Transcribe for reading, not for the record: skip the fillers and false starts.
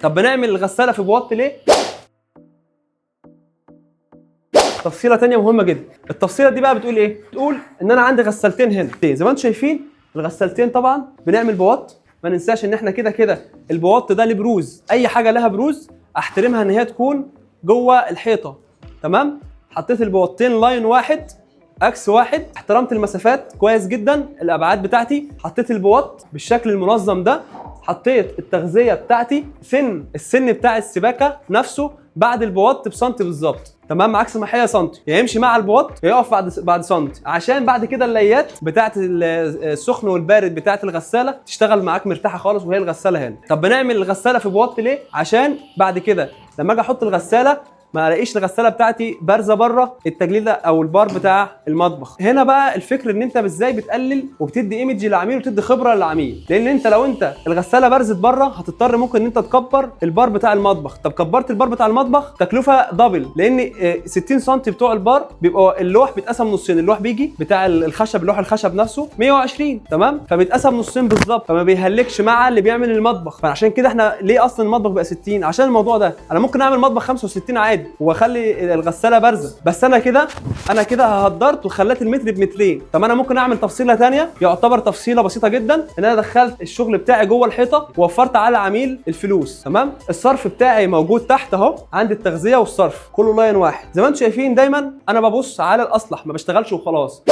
طب بنعمل الغساله في بوط ليه؟ تفصيله تانية مهمه جدا. التفصيله دي بقى بتقول ايه؟ بتقول ان انا عندي غسالتين هنا، زي ما انتم شايفين الغسالتين طبعا بنعمل بوط. ما ننساش ان احنا كده كده البوط ده ليه بروز، اي حاجه لها بروز احترمها ان هي تكون جوه الحيطه. تمام؟ حطيت البوطين لاين واحد، اكس واحد، احترمت المسافات كويس جدا، الابعاد بتاعتي، حطيت البوط بالشكل المنظم ده، حطيت التغذيه بتاعتي، السن بتاع السباكه نفسه بعد البوط بسنتي بالظبط. تمام؟ عكس ما هي سنتي، يا يمشي مع البوط يا يقف بعد سنتي، عشان بعد كده الليات بتاعت السخن والبارد بتاعت الغساله تشتغل معاك مرتاحه خالص وهي الغساله هنا. طب بنعمل الغساله في بوط ليه؟ عشان بعد كده لما اجي احط الغساله ما الاقيش الغساله بتاعتي بارزه بره التجليده او البار بتاع المطبخ. هنا بقى الفكر ان انت ازاي بتقلل وبتدي ايمج للعميل وبتدي خبره للعميل، لان انت لو انت الغساله بارزت بره هتضطر ممكن ان انت تكبر البار بتاع المطبخ. طب كبرت البار بتاع المطبخ تكلفه دبل، لان 60 سم بتوع البار بيبقوا اللوح بيتقسم نصين، اللوح بيجي بتاع الخشب، اللوح الخشب نفسه 120 تمام، فبيتقسم نصين بالظبط، فما بيهلكش مع اللي بيعمل المطبخ. فعشان كده احنا ليه اصلا المطبخ بقى 60؟ عشان الموضوع ده. انا ممكن اعمل مطبخ 65 عادي واخلي الغساله بارزه، بس انا كده هقدرت وخليت المتر بمترين. طب انا ممكن اعمل تفصيله ثانيه يعتبر تفصيله بسيطه جدا، ان انا دخلت الشغل بتاعي جوه الحيطه ووفرت على العميل الفلوس. تمام؟ الصرف بتاعي موجود تحت اهو، عندي التغذيه والصرف كله لاين واحد. زي ما انتم شايفين دايما انا ببص على الاصلح، ما بشتغلش وخلاص.